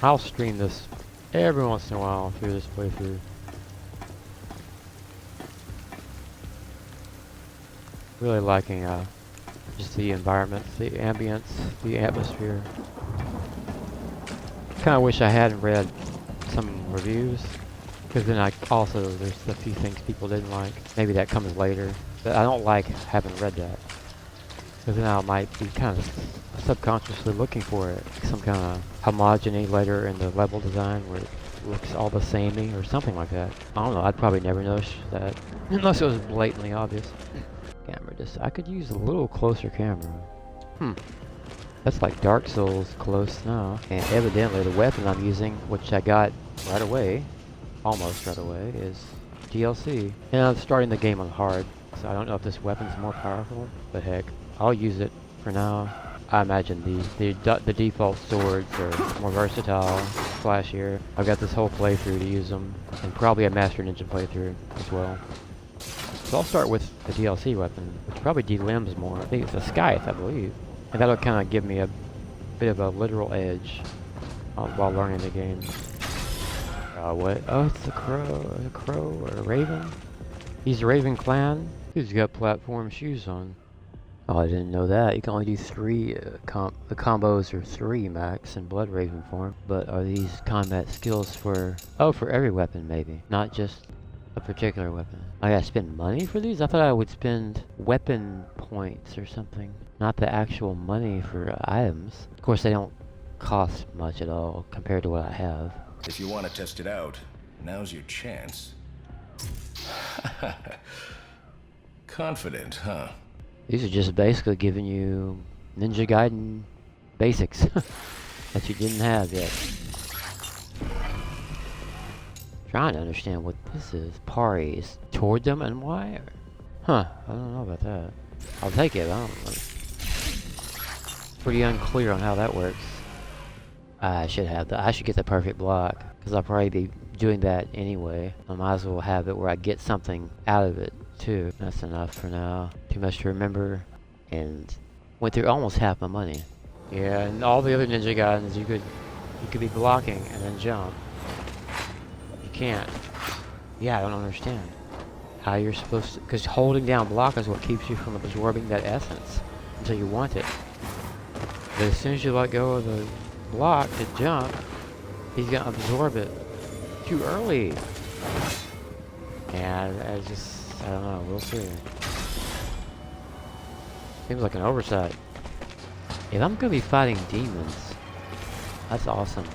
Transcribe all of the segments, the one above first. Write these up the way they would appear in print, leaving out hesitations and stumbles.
I'll stream this every once in a while through this playthrough. Really liking just the environment, the ambience, the atmosphere. Kind of wish I hadn't read some reviews, because then there's a few things people didn't like. Maybe that comes later, but I don't like having read that, because then I might be kind of subconsciously looking for it, some kind of homogeny later in the level design where it looks all the samey or something like that. I don't know, I'd probably never notice that unless it was blatantly obvious. Camera I could use a little closer camera. That's like Dark Souls close now. And evidently the weapon I'm using, which I got right away, almost right away, is DLC. And I'm starting the game on hard, so I don't know if this weapon's more powerful, but heck, I'll use it for now. I imagine the default swords are more versatile, flashier. I've got this whole playthrough to use them, and probably a Master Ninja playthrough as well. So I'll start with the DLC weapon, which probably delimbs more. I think it's a scythe, I believe. And that'll kind of give me a bit of a literal edge while learning the game. What? Oh, it's a crow or a raven? He's a Raven Clan? He's got platform shoes on. Oh, I didn't know that. You can only do 3, the combos are 3 max in Blood Raven form. But are these combat skills for every weapon maybe? Not just a particular weapon. I gotta spend money for these? I thought I would spend weapon points or something. Not the actual money for items. Of course, they don't cost much at all compared to what I have. If you want to test it out, now's your chance. Confident, huh? These are just basically giving you Ninja Gaiden basics that you didn't have yet. Trying to understand what this is. Pari is toward them and why? Huh, I don't know about that. I'll take it, I don't know. Pretty unclear on how that works. I should get the perfect block, because I'll probably be doing that anyway. I might as well have it where I get something out of it too. That's enough for now. Too much to remember, and went through almost half my money. Yeah, and all the other Ninja Gaidens, you could be blocking and then jump. You can't. Yeah, I don't understand how you're supposed to, because holding down block is what keeps you from absorbing that essence until you want it. But as soon as you let go of the block to jump, he's gonna absorb it too early. And I don't know, we'll see. Seems like an oversight. If I'm gonna be fighting demons, that's awesome.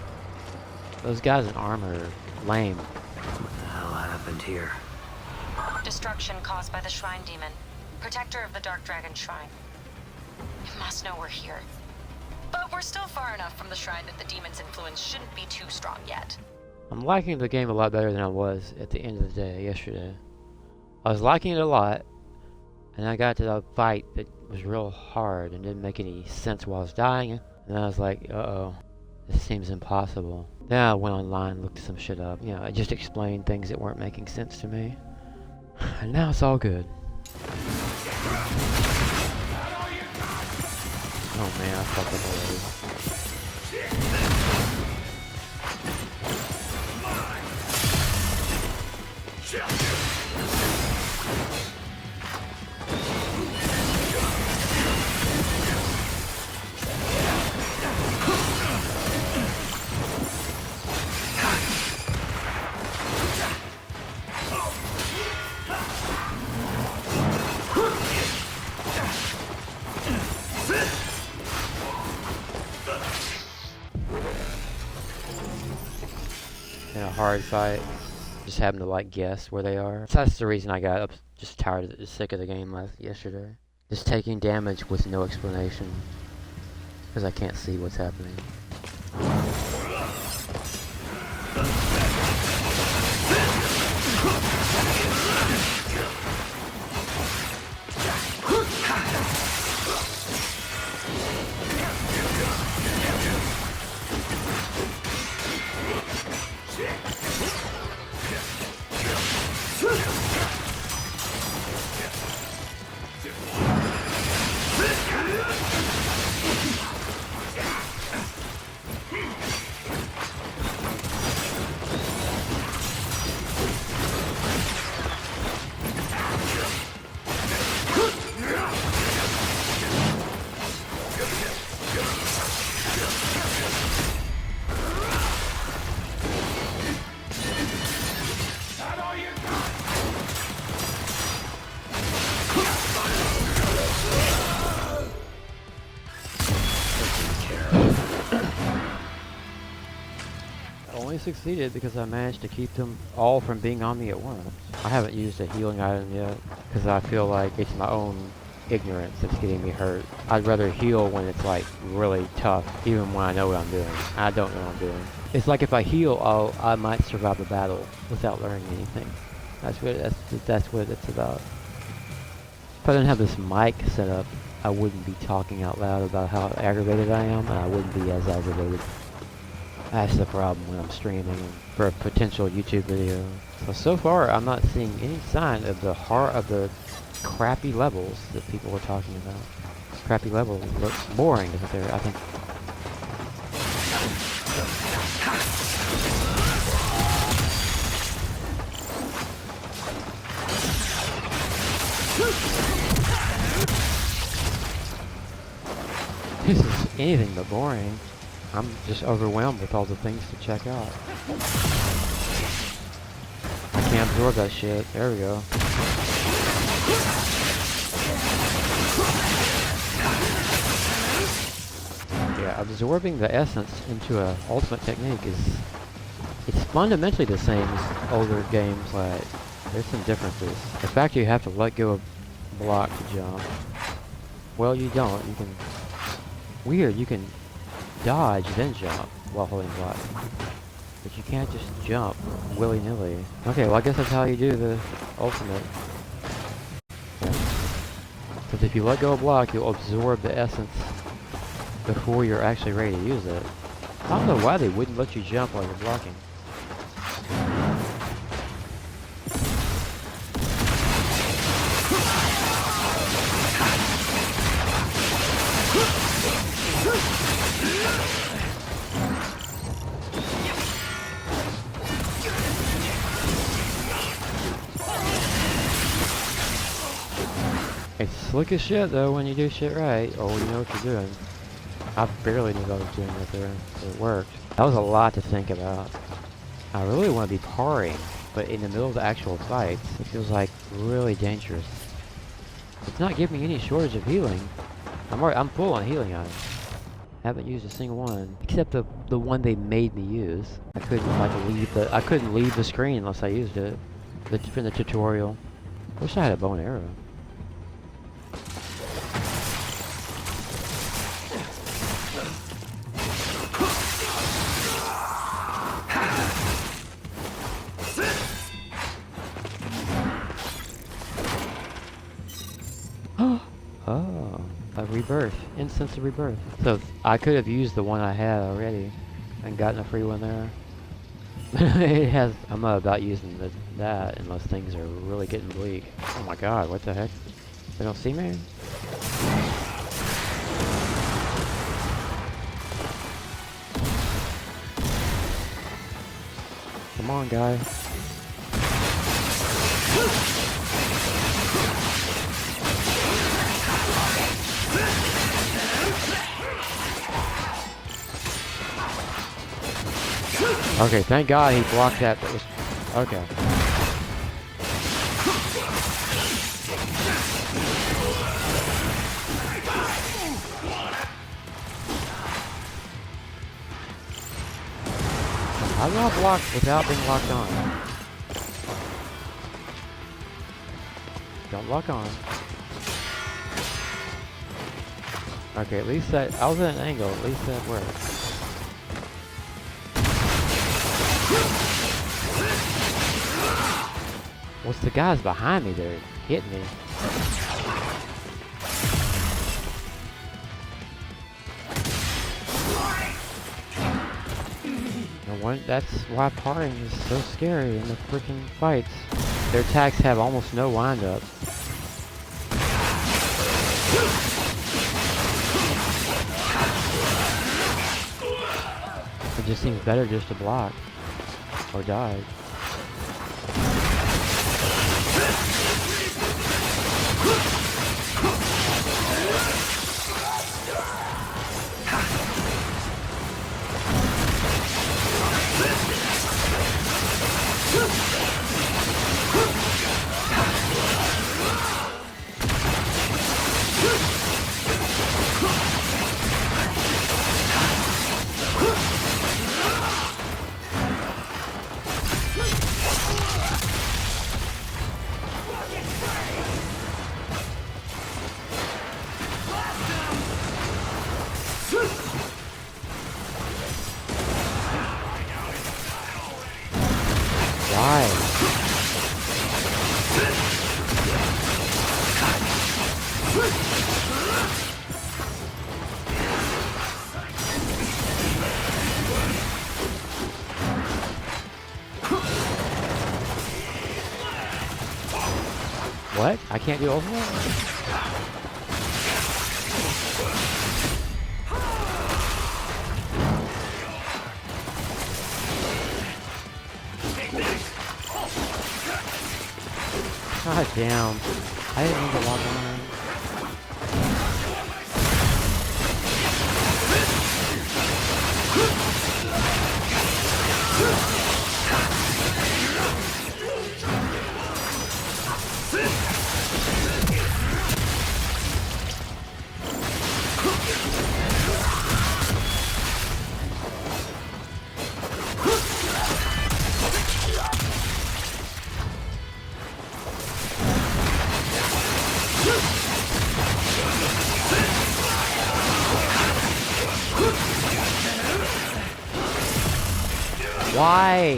Those guys in armor are lame. What the hell happened here? Destruction caused by the Shrine Demon, protector of the Dark Dragon Shrine. You must know we're here. But we're still far enough from the shrine that the demon's influence shouldn't be too strong yet. I'm liking the game a lot better than I was at the end of the day yesterday. I was liking it a lot, and I got to the fight that was real hard and didn't make any sense while I was dying. And I was like, uh-oh, this seems impossible. Then I went online, looked some shit up. You know, I just explained things that weren't making sense to me. And now it's all good. Oh man, I fucked up in a hard fight, just having to like guess where they are. So that's the reason I got just sick of the game yesterday. Just taking damage with no explanation, because I can't see what's happening. only succeeded because I managed to keep them all from being on me at once. I haven't used a healing item yet because I feel like it's my own ignorance that's getting me hurt. I'd rather heal when it's like really tough, even when I know what I'm doing. I don't know what I'm doing. It's like if I heal, I might survive a battle without learning anything. That's what it's about. If I didn't have this mic set up, I wouldn't be talking out loud about how aggravated I am, and I wouldn't be as aggravated. That's the problem when I'm streaming for a potential YouTube video. So far, I'm not seeing any sign of the crappy levels that people were talking about. Crappy levels look boring, but I think. This is anything but boring. I'm just overwhelmed with all the things to check out. I can't absorb that shit. There we go. Yeah, absorbing the essence into an ultimate technique it's fundamentally the same as older games. Like, there's some differences. The fact you have to let go of block to jump. Well, you don't. You can... Weird, you can dodge then jump while holding block. But you can't just jump willy-nilly. Okay, well I guess that's how you do the ultimate. Because if you let go of block, you'll absorb the essence before you're actually ready to use it. I don't know why they wouldn't let you jump while you're blocking. It's slick as shit though when you do shit right, or when you know what you're doing. I barely knew what I was doing right there, so it worked. That was a lot to think about. I really want to be parrying, but in the middle of the actual fights, it feels like really dangerous. It's not giving me any shortage of healing. I'm full on healing items. Haven't used a single one, except the one they made me use. I couldn't leave the screen unless I used it. From the tutorial. Wish I had a bow and arrow. Oh, a rebirth. Instance of rebirth. So I could have used the one I had already and gotten a free one there. It has. I'm not about using that unless things are really getting bleak. Oh my god, what the heck? They don't see me? Come on, guy. Okay, thank God he blocked that. That was okay. How do I block without being locked on? Don't lock on. Okay, at least that I was at an angle. At least that worked. What's the guys behind me there hitting me? That's why parrying is so scary in the freaking fights. Their attacks have almost no wind-up. It just seems better just to block or die. What? I can't do ultimate? God damn. I didn't mean to log on. Why?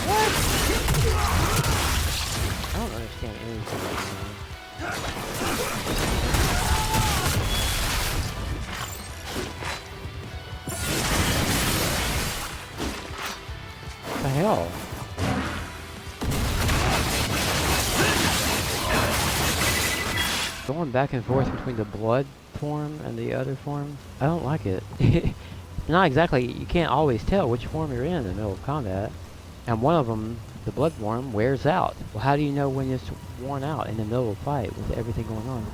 What? I don't understand anything right now. What the hell? Going back and forth between the blood form and the other form, I don't like it. Not exactly, you can't always tell which form you're in the middle of combat. And one of them, the blood form, wears out. Well, how do you know when it's worn out in the middle of a fight with everything going on?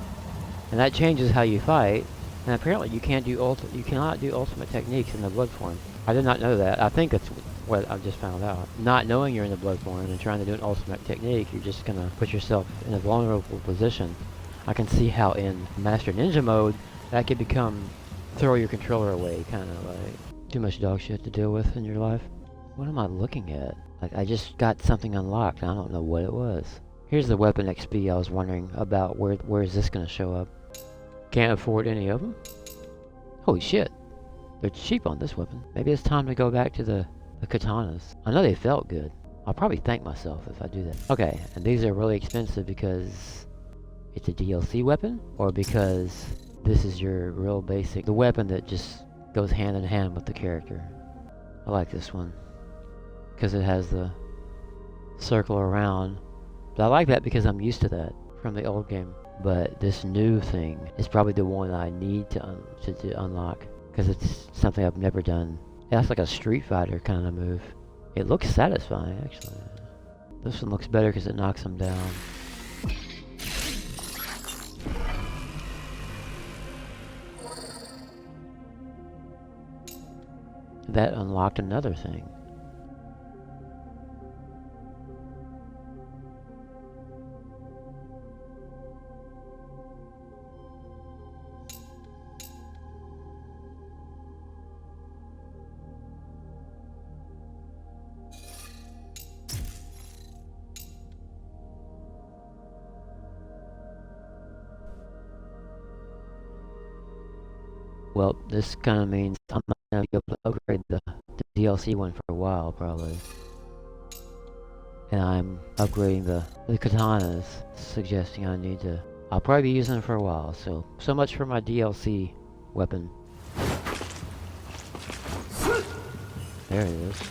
And that changes how you fight. And apparently you cannot do ultimate techniques in the blood form. I did not know that. I think that's what I've just found out. Not knowing you're in the blood form and trying to do an ultimate technique, you're just gonna put yourself in a vulnerable position. I can see how in Master Ninja mode, that could become throw your controller away, kind of like too much dog shit to deal with in your life. What am I looking at? Like, I just got something unlocked, and I don't know what it was. Here's the weapon XP I was wondering about. Where is this going to show up? Can't afford any of them? Holy shit. They're cheap on this weapon. Maybe it's time to go back to the katanas. I know they felt good. I'll probably thank myself if I do that. Okay, and these are really expensive because it's a DLC weapon, or because this is your real basic, the weapon that just goes hand in hand with the character. I like this one because it has the circle around, but I like that because I'm used to that from the old game. But this new thing is probably the one I need to unlock because it's something I've never done. That's like a Street Fighter kind of move. It looks satisfying, actually. This one looks better because it knocks them down. That unlocked another thing. Well, this kind of means I'm not going to be able to upgrade the DLC one for a while, probably. And I'm upgrading the katanas, suggesting I need to... I'll probably be using them for a while, so much for my DLC weapon. There it is.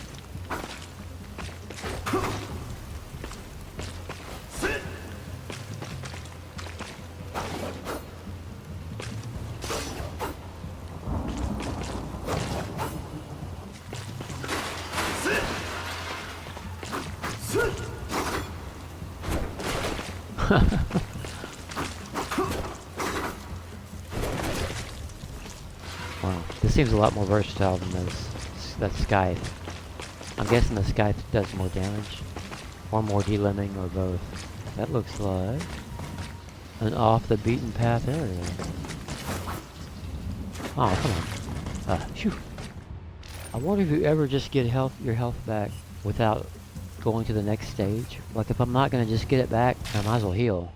Wow, this seems a lot more versatile than that Scythe. I'm guessing the Scythe does more damage, or more delimbing, or both. That looks like an off the beaten path area. Oh, come on. Phew. I wonder if you ever just get your health back without going to the next stage. Like, if I'm not gonna just get it back, I might as well heal.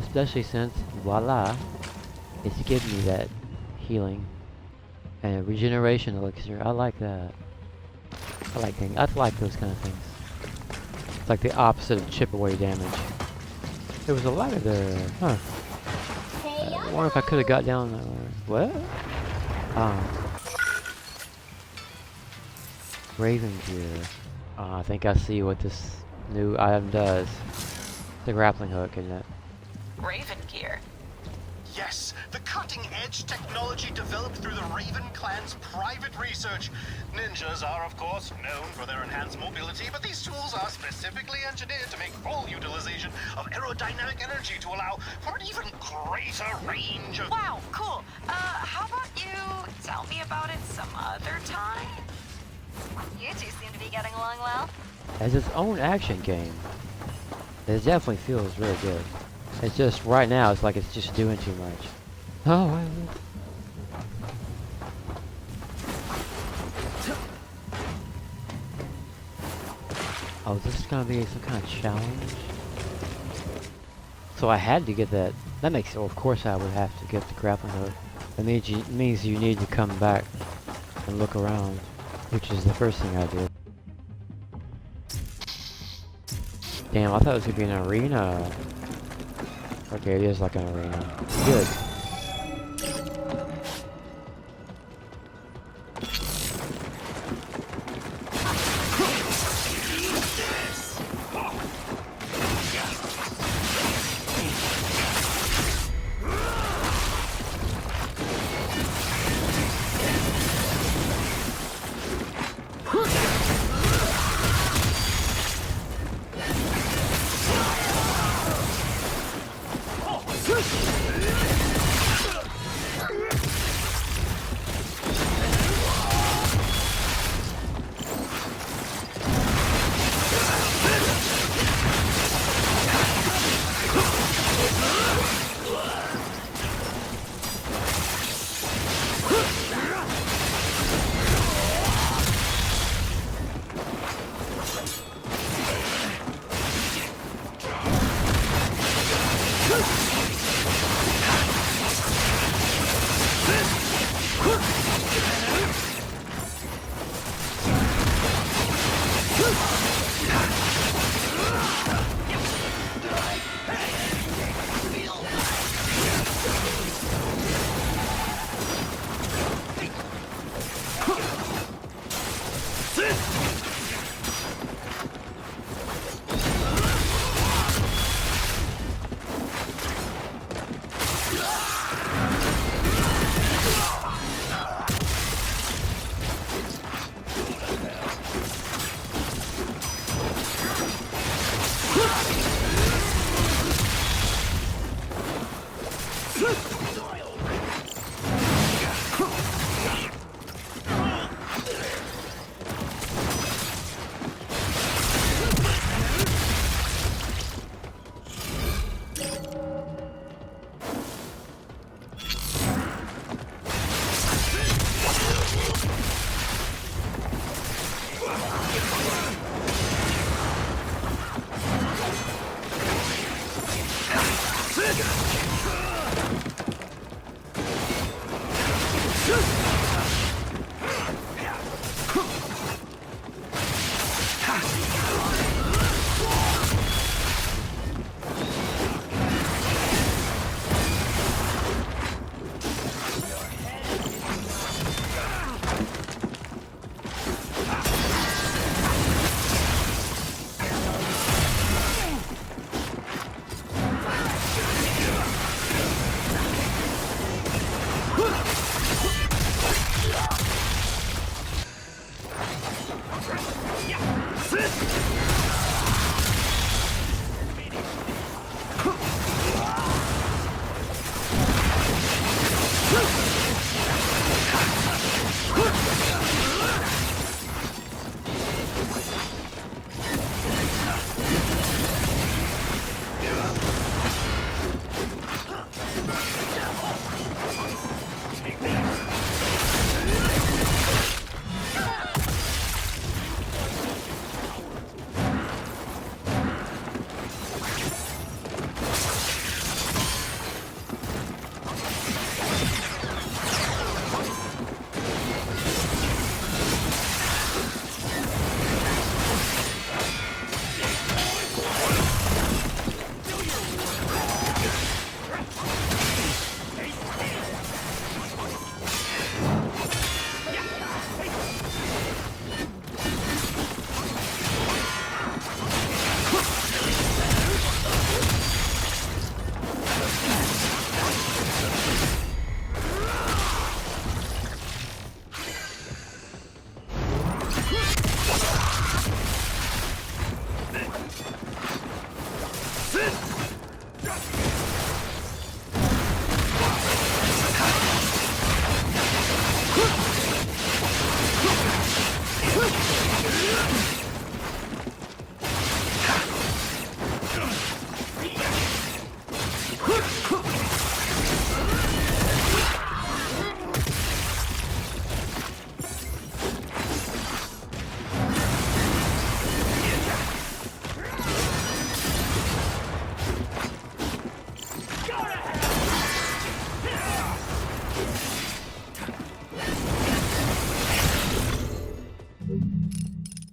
Especially since, voila, it's giving me that healing and a regeneration elixir. I like that. I like those kind of things. It's like the opposite of chip away damage. There was a ladder there. Huh. I wonder if I could have got down that way. What? Raven gear. I think I see what this new item does. The grappling hook, isn't it? Raven gear. Yes, the cutting-edge technology developed through the Raven clan's private research. Ninjas are, of course, known for their enhanced mobility, but these tools are specifically engineered to make full utilization of aerodynamic energy to allow for an even greater range of... Wow, cool. How about you tell me about it some other time? You two seem to be getting along well. As its own action game, it definitely feels really good. It's just, right now, it's like it's just doing too much. Oh, oh, this is gonna be some kind of challenge? So I had to get that. That makes, well, of course I would have to get the grappling hook. It means you need to come back and look around, which is the first thing I did. Damn, I thought it was gonna be an arena. Okay, it is like an arena. Good.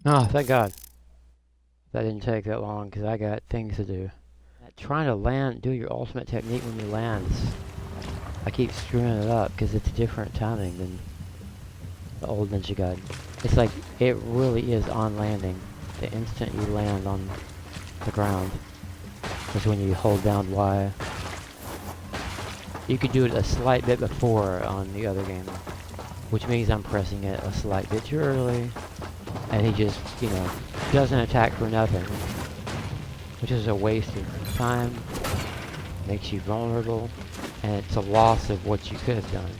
Oh, thank God. That didn't take that long because I got things to do. Trying to land, do your ultimate technique when you land, I keep screwing it up because it's different timing than the old Ninja Gaiden. It's like, it really is on landing. The instant you land on the ground is when you hold down Y. You could do it a slight bit before on the other game, which means I'm pressing it a slight bit too early, and he just, you know, doesn't attack for nothing, which is a waste of time, makes you vulnerable, and it's a loss of what you could have done.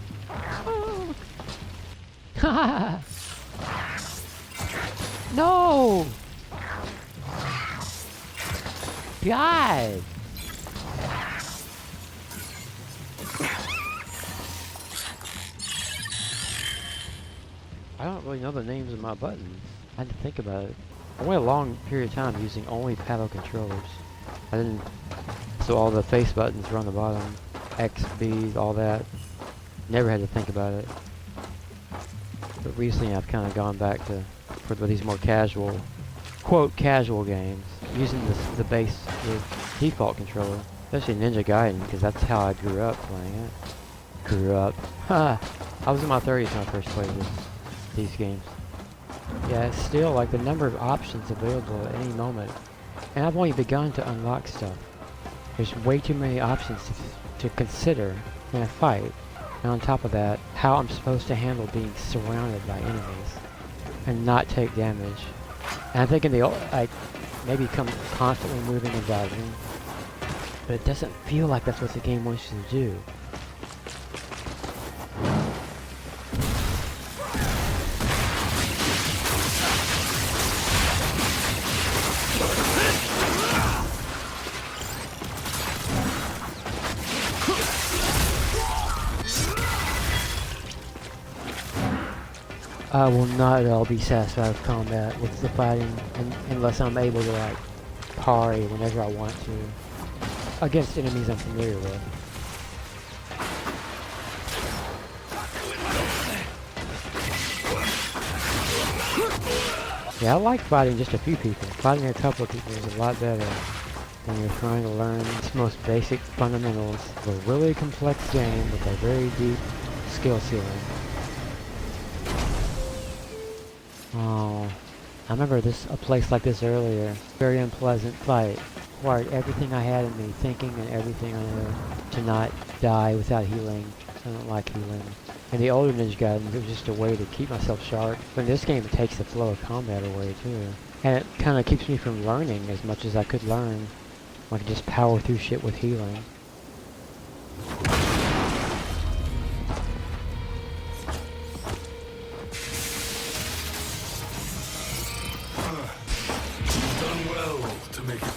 No! God! I don't really know the names of my buttons. I had to think about it. I went a long period of time using only paddle controllers. I didn't... So all the face buttons were on the bottom. X, B, all that. Never had to think about it. But recently I've kind of gone back to, for these more casual, quote, casual games, using the base, the default controller. Especially Ninja Gaiden, because that's how I grew up playing it. Grew up. I was in my 30s when I first played these games. Yeah, it's still like the number of options available at any moment. And I've only begun to unlock stuff. There's way too many options to consider in a fight. And on top of that, how I'm supposed to handle being surrounded by enemies and not take damage. And I'm thinking maybe constantly moving and dodging, but it doesn't feel like that's what the game wants you to do. I will not at all be satisfied with combat with the fighting unless I'm able to like parry whenever I want to against enemies I'm familiar with. Yeah, I like fighting just a few people. Fighting a couple of people is a lot better when you're trying to learn its most basic fundamentals of a really complex game with a very deep skill ceiling. Oh, I remember a place like this earlier. Very unpleasant fight. Required everything I had in me, thinking and everything I knew, to not die without healing. I don't like healing. In the older Ninja Gaiden, it was just a way to keep myself sharp. But in this game, it takes the flow of combat away too. And it kind of keeps me from learning as much as I could learn. I could just power through shit with healing.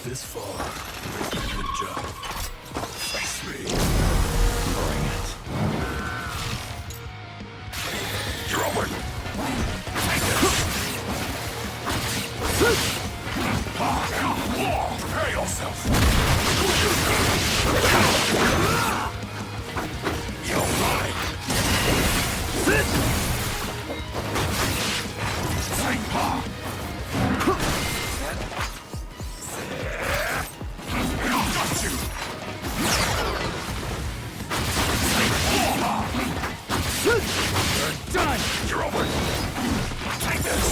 This far, Ninja. Face me. Bring it. You're over. Take this. Prepare yourself. You're mine. Take paw. You're done! You're over! Take this!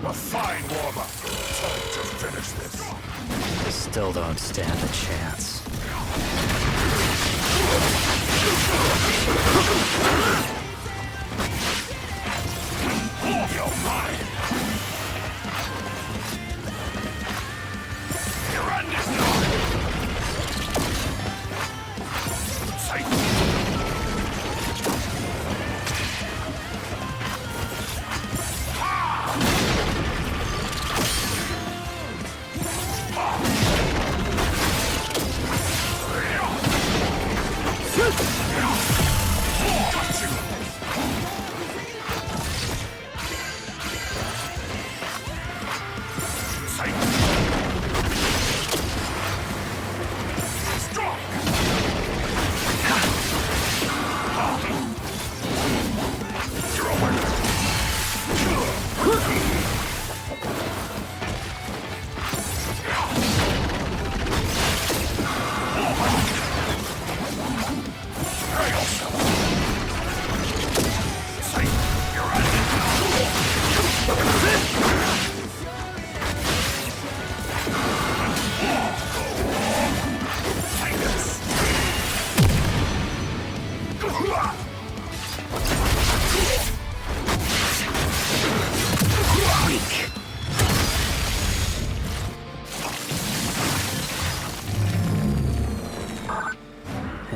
A fine warm-up. Time to finish this. I still don't stand a chance. You're mine!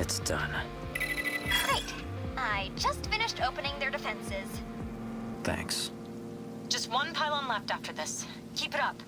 It's done. Great. I just finished opening their defenses. Thanks. Just one pylon left after this. Keep it up.